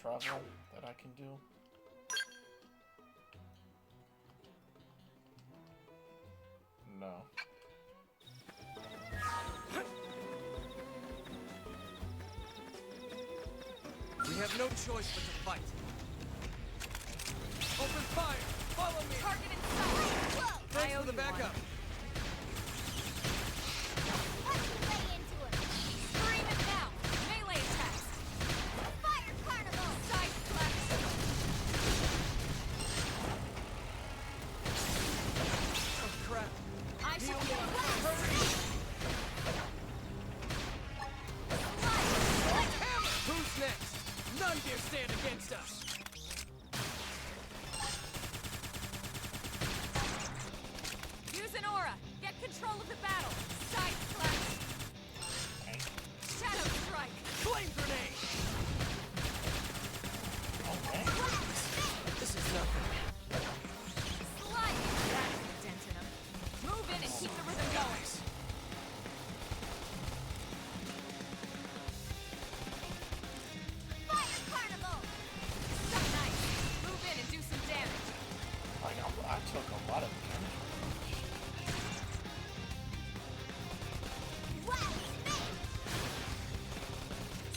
travel that I can do? No. We have no choice but to fight. Open fire! Follow me! Target in sight! Whoa! Thanks for the backup! Let's lay into him! Scream it now! Melee attacks! Fire carnival! Side flex! Oh crap! I shall Heal get me. blast! Who's next? None dare stand against us! Use an aura! Get control of the battle! Side flex! Shadow strike! Flame grenade! Okay. This is nothing. Slide! That's the dent in him. Move in and keep the rhythm going! Fire carnival! So nice! Move in and do some damage! I took a lot of damage. Wild spin!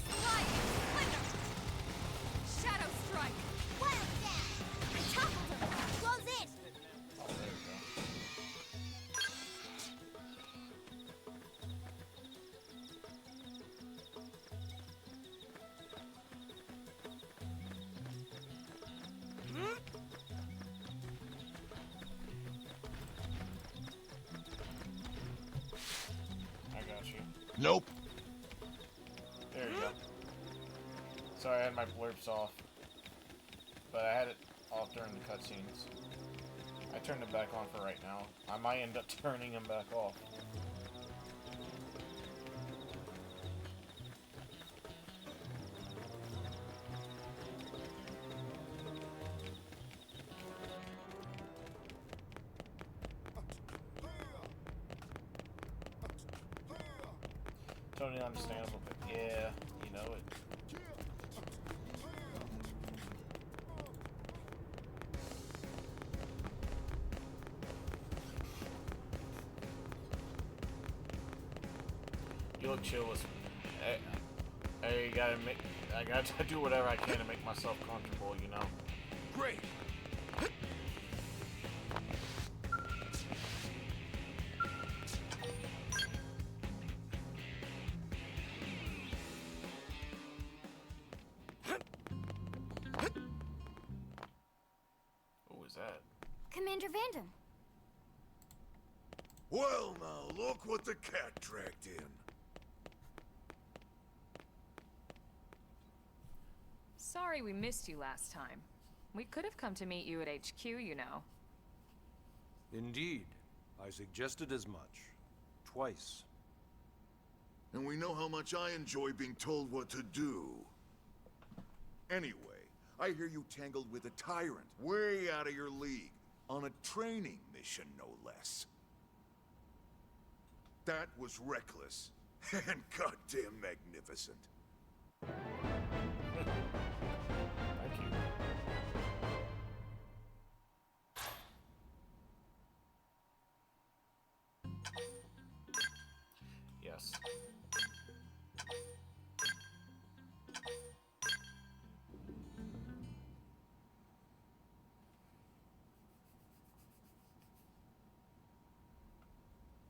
Slide! Splinter! Shadow strike! Wild dash! I toppled him! Close in! Oh, there we go. I got you. Nope. There you go. Sorry, I had my blurps off. But I had it off during the cutscenes. I turned it back on for right now. I might end up turning him back off. Totally understandable, but yeah, you know it. You look chill as. I gotta do whatever I can to make myself comfortable, you know. Great! What was that? Commander Vandam. Well, now, look what the cat dragged in. Sorry we missed you last time. We could have come to meet you at HQ, you know. Indeed. I suggested as much. Twice. And we know how much I enjoy being told what to do. Anyway, I hear you tangled with a tyrant, way out of your league, on a training mission, no less. That was reckless, and goddamn magnificent. Thank you. Yes.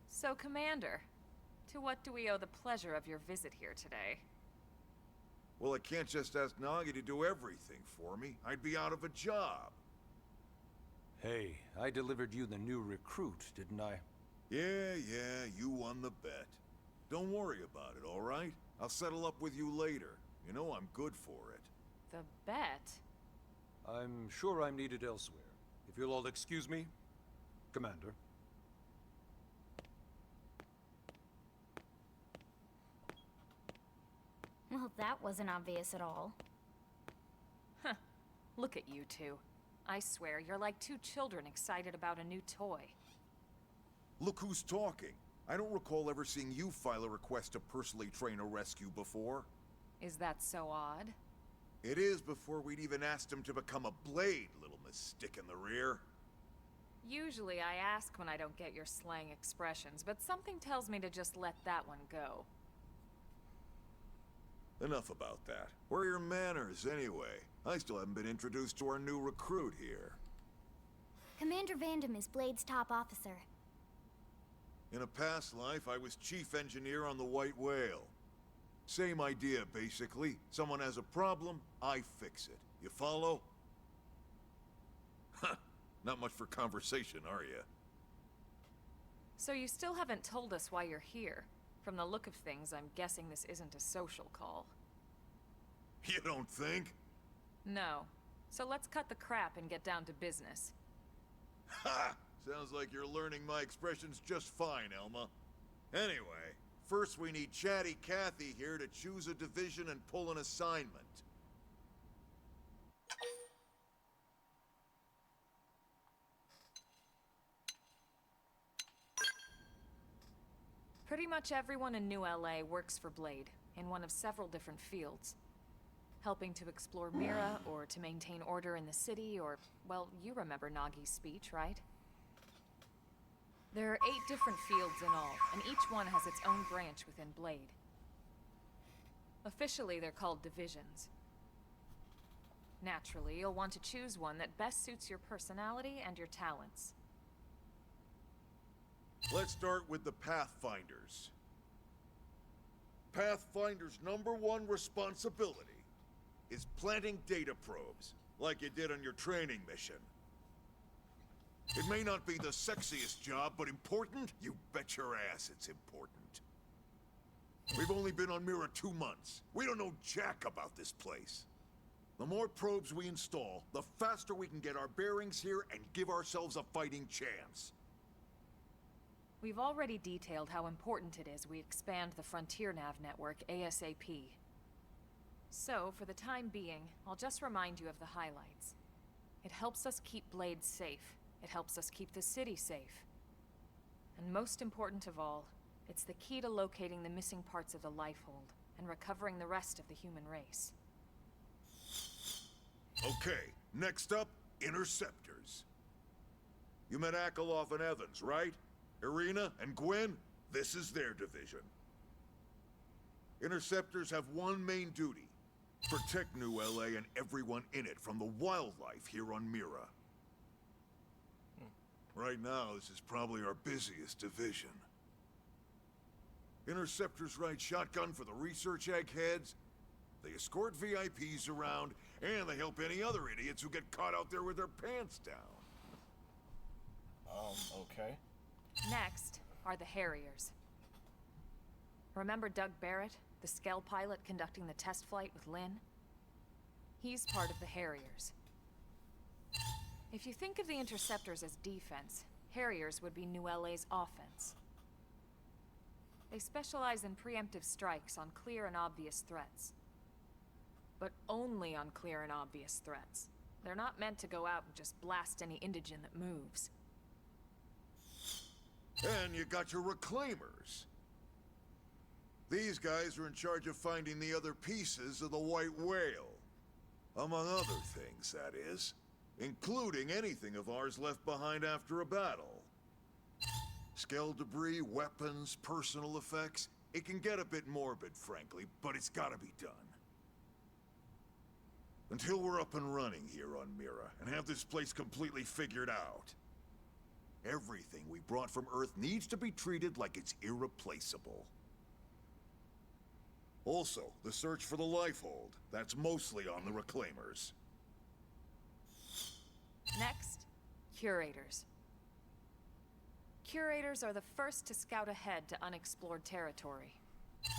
So, Commander, to what do we owe the pleasure of your visit here today? Well, I can't just ask Nagi to do everything for me. I'd be out of a job. Hey, I delivered you the new recruit, didn't I? Yeah, you won the bet. Don't worry about it, all right? I'll settle up with you later. You know I'm good for it. The bet? I'm sure I'm needed elsewhere. If you'll all excuse me, Commander. Well, that wasn't obvious at all. Huh. Look at you two. I swear, you're like two children excited about a new toy. Look who's talking. I don't recall ever seeing you file a request to personally train a rescue before. Is that so odd? It is before we'd even asked him to become a blade, little Miss Stick in the Rear. Usually I ask when I don't get your slang expressions, but something tells me to just let that one go. Enough about that. Where are your manners, anyway? I still haven't been introduced to our new recruit here. Commander Vandam is Blade's top officer. In a past life, I was chief engineer on the White Whale. Same idea, basically. Someone has a problem, I fix it. You follow? Huh. Not much for conversation, are you? So you still haven't told us why you're here. From the look of things, I'm guessing this isn't a social call. You don't think? No. So let's cut the crap and get down to business. Ha! Sounds like you're learning my expressions just fine, Elma. Anyway, first we need Chatty Cathy here to choose a division and pull an assignment. Pretty much everyone in New LA works for Blade, in one of several different fields. Helping to explore Mira, or to maintain order in the city, or, well, you remember Nagi's speech, right? There are 8 different fields in all, and each one has its own branch within Blade. Officially, they're called divisions. Naturally, you'll want to choose one that best suits your personality and your talents. Let's start with the Pathfinders. Pathfinder's #1 responsibility is planting data probes, like you did on your training mission. It may not be the sexiest job, but important? You bet your ass it's important. We've only been on Mira 2 months. We don't know jack about this place. The more probes we install, the faster we can get our bearings here and give ourselves a fighting chance. We've already detailed how important it is we expand the Frontier Nav network ASAP. So, for the time being, I'll just remind you of the highlights. It helps us keep Blade safe. It helps us keep the city safe. And most important of all, it's the key to locating the missing parts of the Lifehold and recovering the rest of the human race. Okay, next up, Interceptors. You met Akalov and Evans, right? Irina and Gwen? This is their division. Interceptors have one main duty. Protect New LA and everyone in it from the wildlife here on Mira. Right now, this is probably our busiest division. Interceptors ride shotgun for the research eggheads, they escort VIPs around, and they help any other idiots who get caught out there with their pants down. Okay. Next are the Harriers. Remember Doug Barrett, the Skell pilot conducting the test flight with Lynn? He's part of the Harriers. If you think of the Interceptors as defense, Harriers would be New LA's offense. They specialize in preemptive strikes on clear and obvious threats. But only on clear and obvious threats. They're not meant to go out and just blast any indigene that moves. And you got your Reclaimers. These guys are in charge of finding the other pieces of the White Whale. Among other things, that is. Including anything of ours left behind after a battle. Skell debris, weapons, personal effects. It can get a bit morbid, frankly, but it's gotta be done. Until we're up and running here on Mira, and have this place completely figured out. Everything we brought from Earth needs to be treated like it's irreplaceable. Also, the search for the Lifehold. That's mostly on the Reclaimers. Next, Curators. Curators are the first to scout ahead to unexplored territory,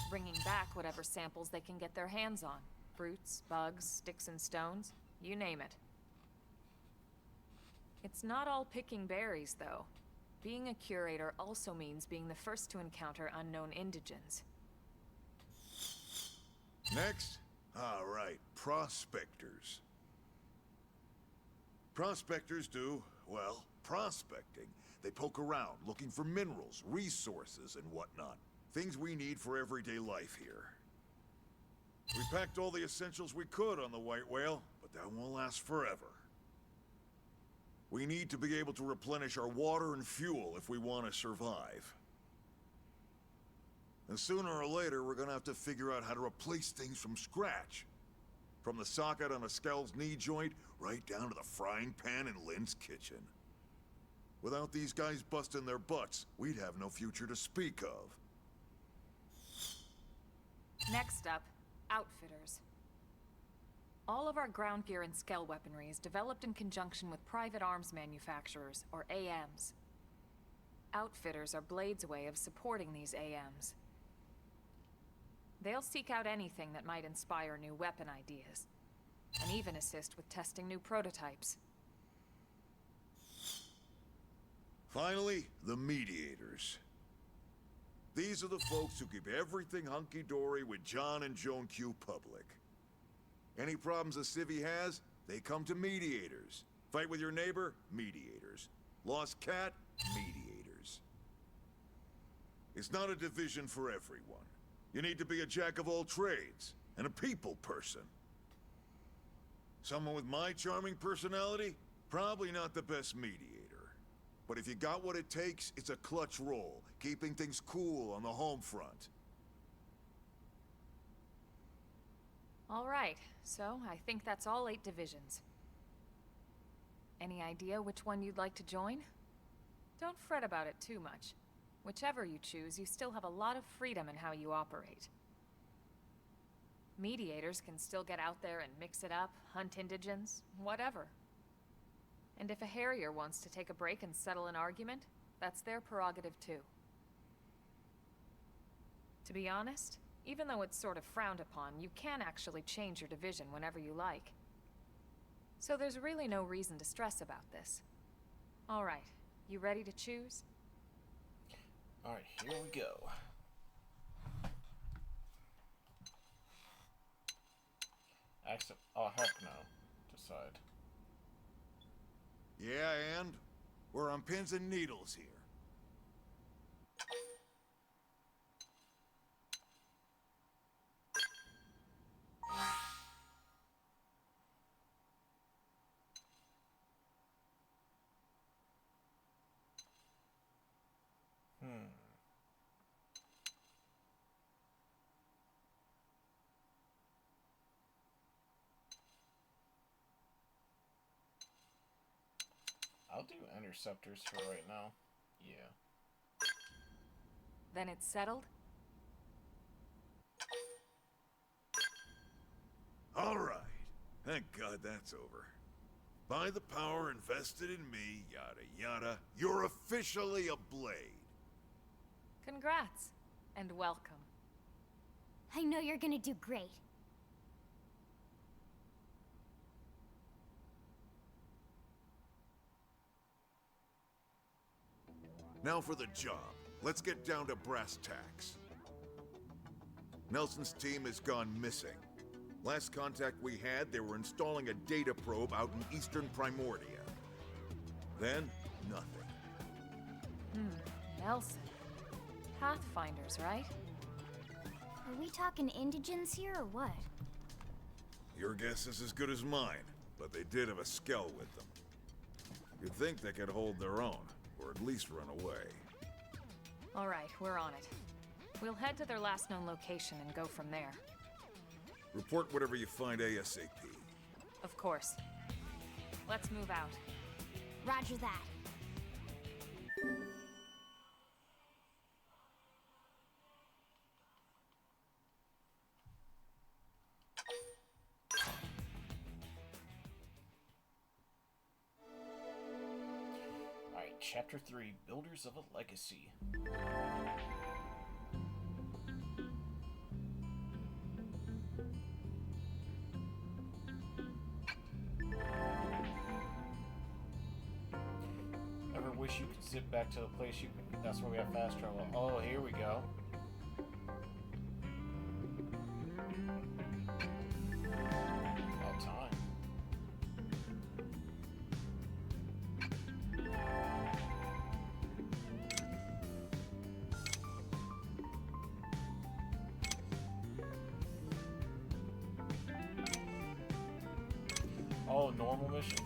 bringing back whatever samples they can get their hands on. Fruits, bugs, sticks and stones, you name it. It's not all picking berries, though. Being a curator also means being the first to encounter unknown indigens. Next? All right, prospectors. Prospectors do, well, prospecting. They poke around, looking for minerals, resources, and whatnot. Things we need for everyday life here. We packed all the essentials we could on the White Whale, but that won't last forever. We need to be able to replenish our water and fuel if we want to survive. And sooner or later, we're gonna have to figure out how to replace things from scratch. From the socket on a Skell's knee joint, right down to the frying pan in Lynn's kitchen. Without these guys busting their butts, we'd have no future to speak of. Next up, outfitters. All of our ground gear and Skell weaponry is developed in conjunction with private arms manufacturers, or AMs. Outfitters are Blade's way of supporting these AMs. They'll seek out anything that might inspire new weapon ideas, and even assist with testing new prototypes. Finally, the mediators. These are the folks who keep everything hunky-dory with John and Joan Q public. Any problems a civvy has, they come to mediators. Fight with your neighbor? Mediators. Lost cat? Mediators. It's not a division for everyone. You need to be a jack of all trades, and a people person. Someone with my charming personality? Probably not the best mediator. But if you got what it takes, it's a clutch role, keeping things cool on the home front. All right, so I think that's all 8 divisions. Any idea which one you'd like to join? Don't fret about it too much. Whichever you choose, you still have a lot of freedom in how you operate. Mediators can still get out there and mix it up, hunt indigents, whatever. And if a Harrier wants to take a break and settle an argument, that's their prerogative too. To be honest, even though it's sort of frowned upon, you can actually change your division whenever you like. So there's really no reason to stress about this. All right, you ready to choose? Alright, here we go. Accept. Oh, heck no. Decide. Yeah, and? We're on pins and needles here. I'll do interceptors for right now. Yeah. Then it's settled? All right. Thank God that's over. By the power invested in me, yada yada, you're officially a Blade. Congrats, and welcome. I know you're gonna do great. Now for the job. Let's get down to brass tacks. Nelson's team has gone missing. Last contact we had, they were installing a data probe out in eastern Primordia. Then, nothing. Nelson. Pathfinders, right? Are we talking indigents here or what? Your guess is as good as mine, but they did have a Skell with them. You'd think they could hold their own, or at least run away. All right, we're on it. We'll head to their last known location and go from there. Report whatever you find ASAP. Of course. Let's move out. Roger that. Alright, Chapter 3, Builders of a Legacy. Ever wish you could zip back to the place you... That's where we have fast travel. Oh, here we go. About time. normal mission?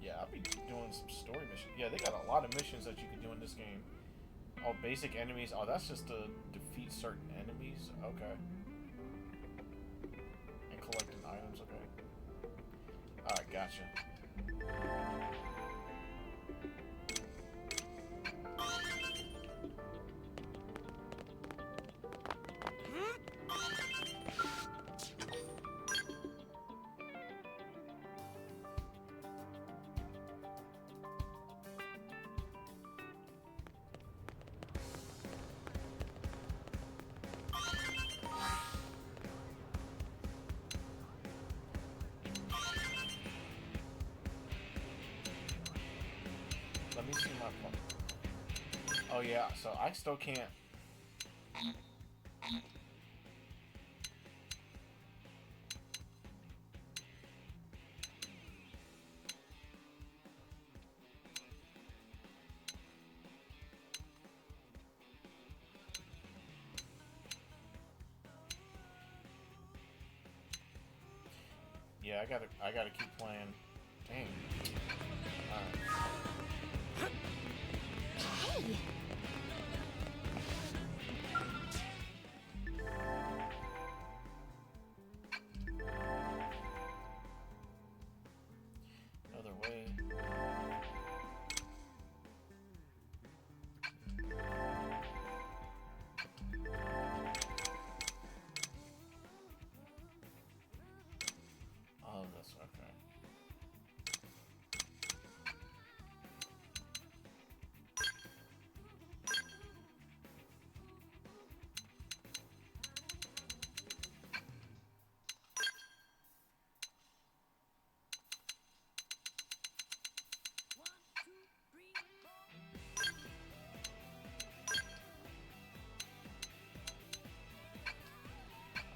Yeah, I'll be doing some story missions. Yeah, they got a lot of missions that you can do in this game. Oh, basic enemies. Oh, that's just to defeat certain enemies. Okay. And collecting items. Okay. Alright, gotcha. Let me see my phone. Oh yeah, so I still can't. Yeah, I gotta keep playing. Dang. Alright. Hey! Other way. Oh, this okay.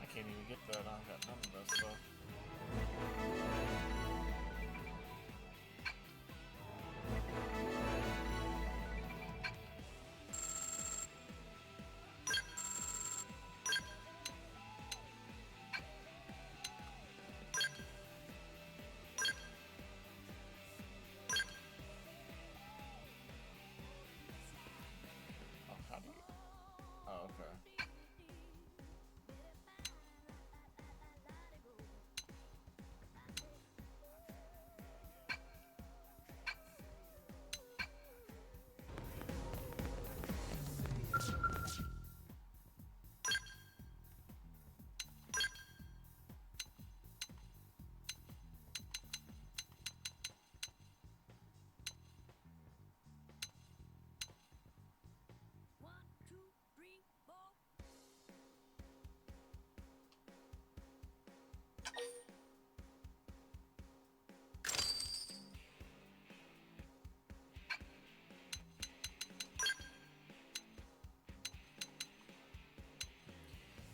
I can't even get that. I got none of that stuff. Oh, how do you? Oh, okay.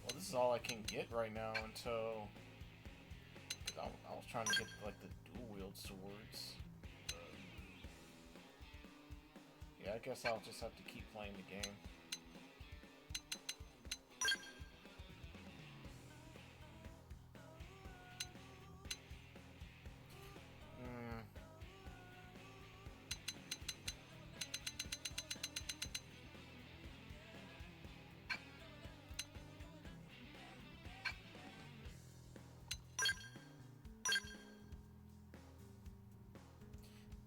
Well, this is all I can get right now until. Cause I was trying to get like the dual wield swords. Yeah, I guess I'll just have to keep playing the game.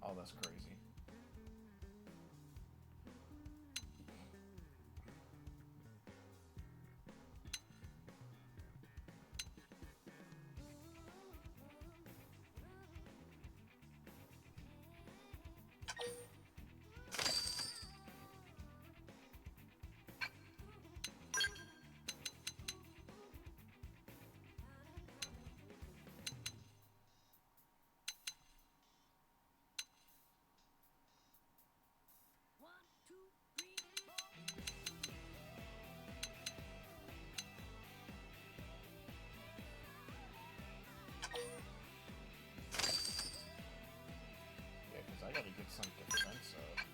Oh, that's crazy. Yeah, because I gotta get some defense up.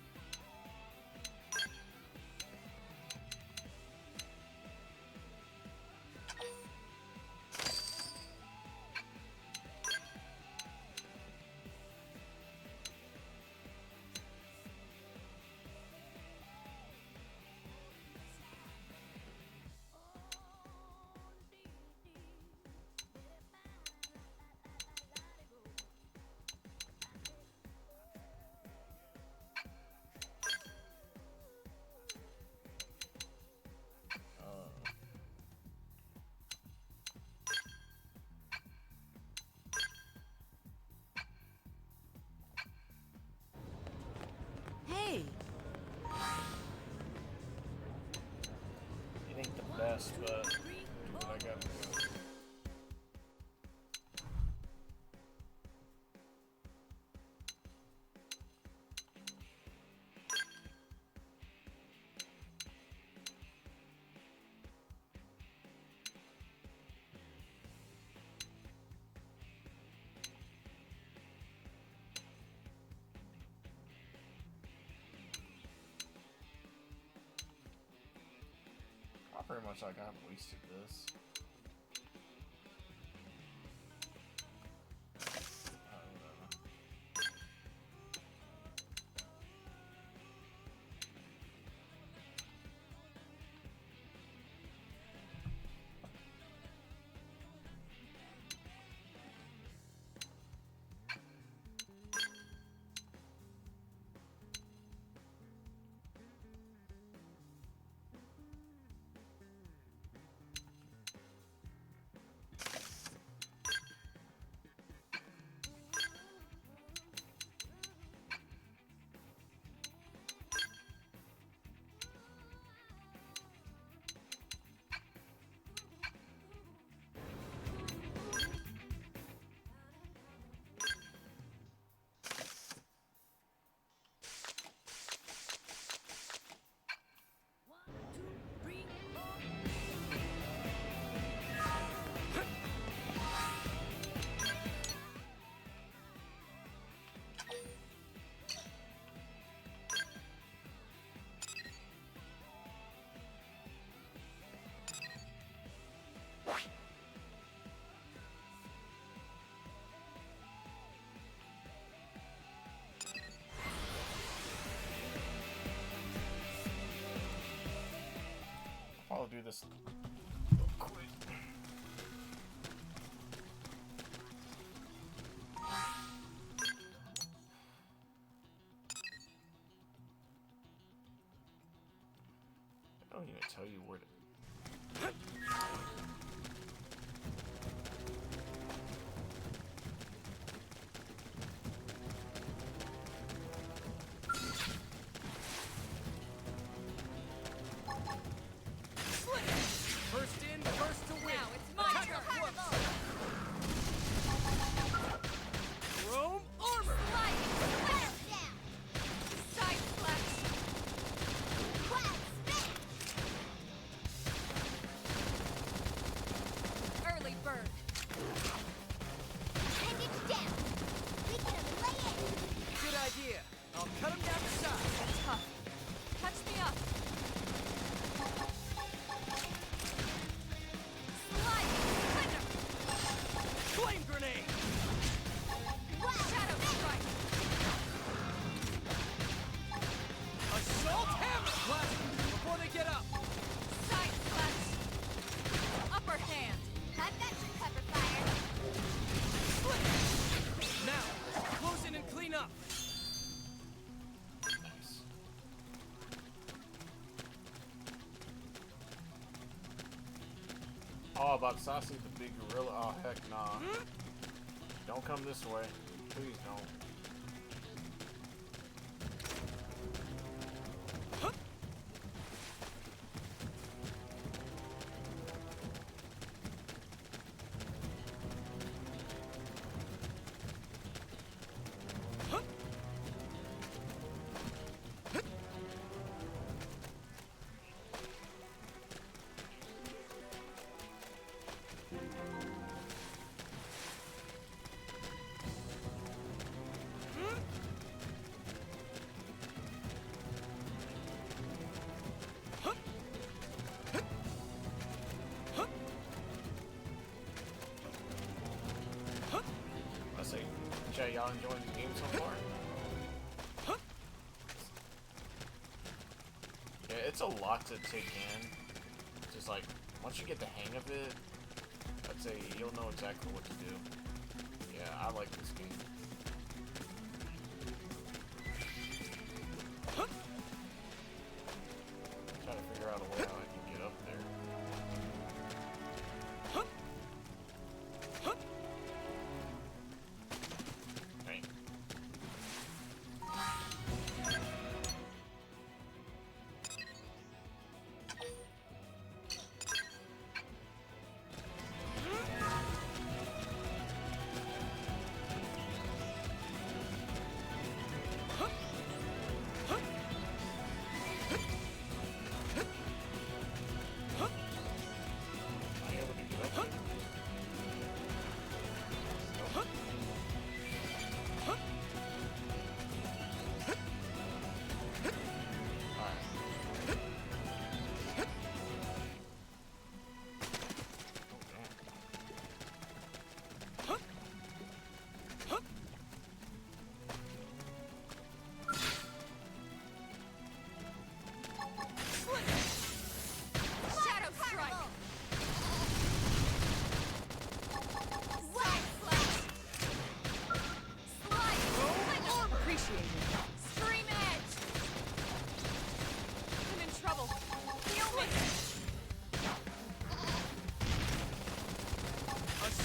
fast, but I gotta do. Pretty much like I've wasted this. I'll do this real quick. I don't even tell you where to. First in, first to win. Now it's my Attack turn. up close. Carnival. Chrome armor. Sliding. Battle down. Side slash. Wild spin. Early bird. Appendage down. Weaken him and lay in. Good idea. I'll cut him down to size. Tough. Catch me up. Sliding. Thunder. Flame grenade. Wild Shadow spin. strike. Assault hammer. Blast them before they get up. Side slash. Upper hand. I've got your cover fire. Now, close in and clean up. Nice. Oh, about Sassy the big gorilla. Oh, heck nah. Don't come this way. Please don't. I say, Jay, y'all enjoying the game so far? Yeah, it's a lot to take in. Just like, once you get the hang of it, I'd say you'll know exactly what to do. Yeah, I like this game. Trying to figure out a way how I can get up there. Right.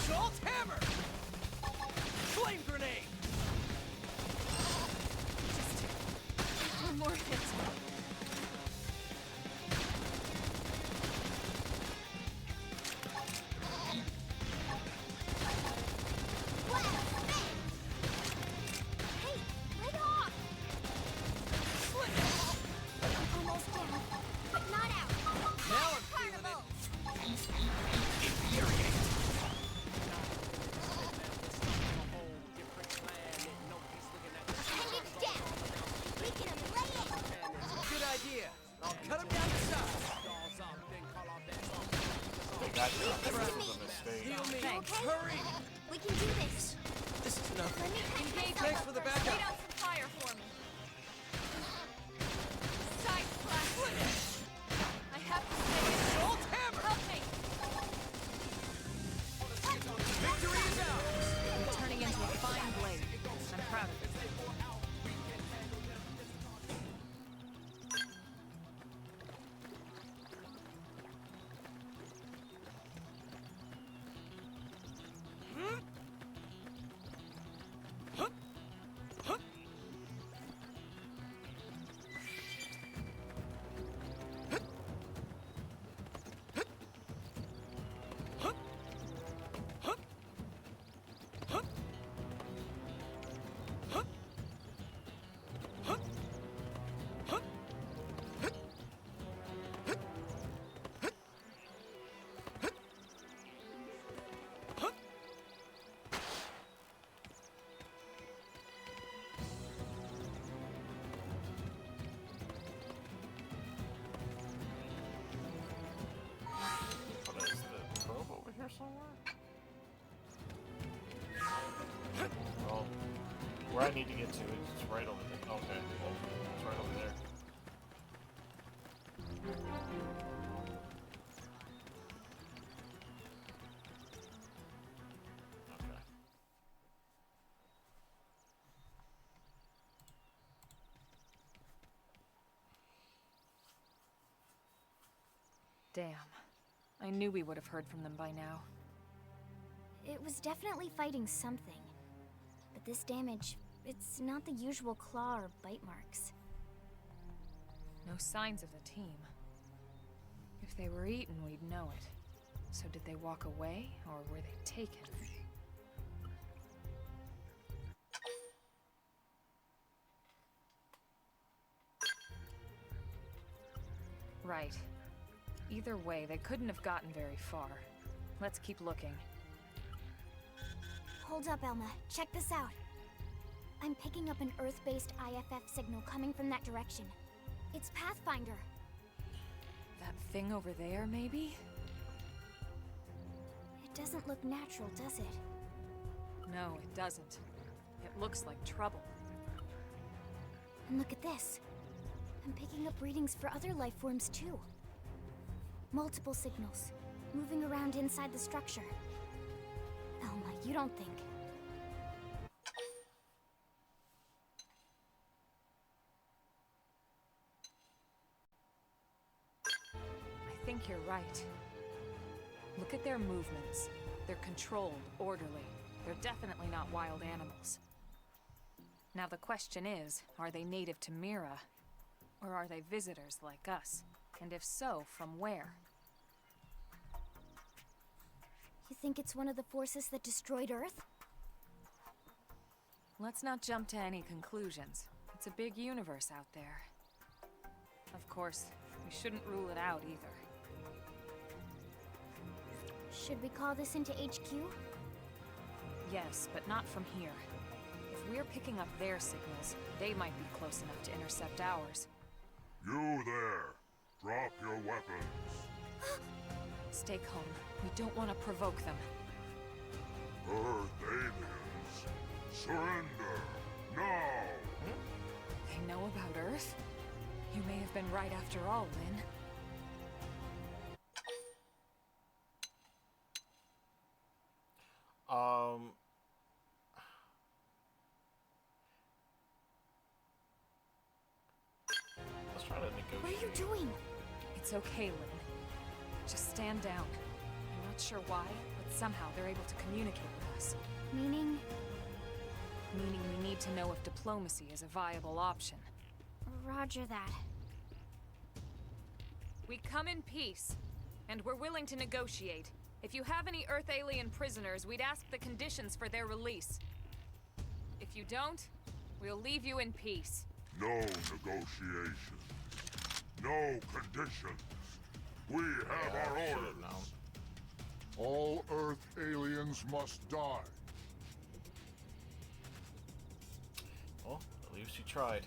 Assault hammer! Flame grenade! Just one more hit. Hey, lay off! Almost down, but not out. Now I'm feeling Carnival! Appendage down! We can lay it! Good idea. I'll cut him down to size. They got you. This is a mistake. Heal me. Thanks. Hurry. We can do this. This is enough. Let me catch myself Thanks up for the first. backup. Lay down some fire for me. Side blast. I have to stay in. Assault hammer! Help me. Victory is ours. I'm turning into a fine blade. I'm proud of it. What is the probe over here somewhere? Well, where I need to get to is right over there. Okay, well, it's right over there. Okay. Damn. I knew we would have heard from them by now. It was definitely fighting something. But this damage, it's not the usual claw or bite marks. No signs of the team. If they were eaten, we'd know it. So did they walk away, or were they taken? Right. Either way, they couldn't have gotten very far. Let's keep looking. Hold up, Elma. Check this out. I'm picking up an Earth-based IFF signal coming from that direction. It's Pathfinder. That thing over there, maybe? It doesn't look natural, does it? No, it doesn't. It looks like trouble. And look at this. I'm picking up readings for other life forms too. Multiple signals, moving around inside the structure. Elma, you don't think... I think you're right. Look at their movements. They're controlled, orderly. They're definitely not wild animals. Now the question is, are they native to Mira? Or are they visitors like us? And if so, from where? You think it's one of the forces that destroyed Earth? Let's not jump to any conclusions. It's a big universe out there. Of course, we shouldn't rule it out either. Should we call this into HQ? Yes, but not from here. If we're picking up their signals, they might be close enough to intercept ours. You there! Drop your weapons! Stay calm. We don't want to provoke them. Earth aliens! Surrender! Now! They know about Earth? You may have been right after all, Lynn. Let's try to negotiate. What are you doing? It's okay, Lynn. Just stand down. I'm not Not sure why, but somehow they're able to communicate with us. Meaning? Meaning we need to know if diplomacy is a viable option. Roger that. We come in peace, and we're willing to negotiate. If you have any Earth alien prisoners, we'd ask the conditions for their release. If you don't, we'll leave you in peace. No negotiation. No conditions. We have our I should've orders. known. All Earth aliens must die. Well, at least you tried.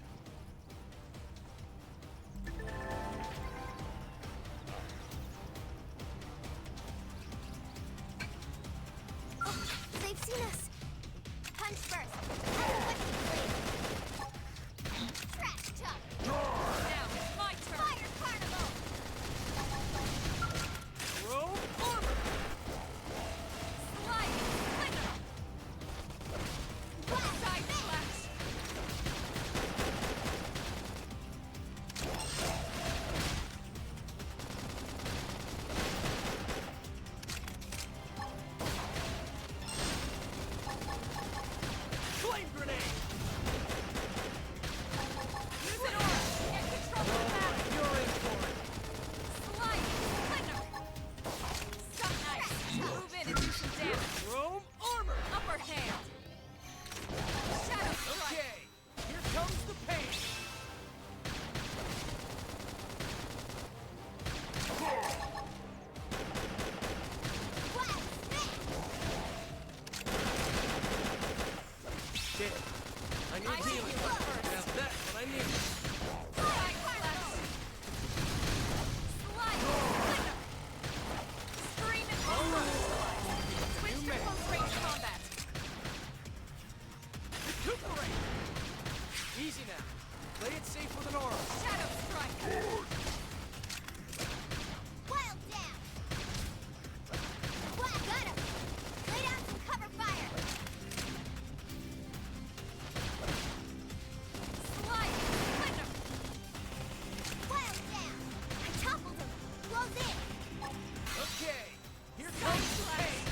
Oh, they've seen us. Punch first. Have a blade. Trash talk. Now, it's my turn! Fire carnival. Rogue armor! Slide! Splinter! Side slash! Flame grenade! Use an aura! Get control of the map! You're in for it! Slide! Splinter! Some nice! Move in and do some damage! Chrome armor! Upper hand! Shadow strike! Okay, here comes the pain! Wild spin. Shit. I need I see healing. you up first. Now that's what I need. Side slash! Slide! Splinter! Scream and switch to made it. close range combat! Recuperate! Easy now. Play it safe with an aura. Shadow strike! Wild down. Wild got him. Lay down some cover fire. Slide! Splinter! Wild down. I toppled him. Close in. Okay, here comes the pain!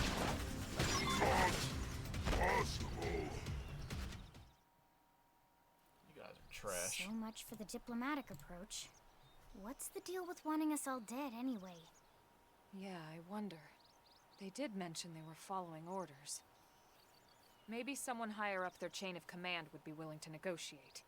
Possible. You guys are trash. So much for the diplomatic approach. What's the deal with wanting us all dead anyway? Yeah, I wonder. They did mention they were following orders. Maybe someone higher up their chain of command would be willing to negotiate.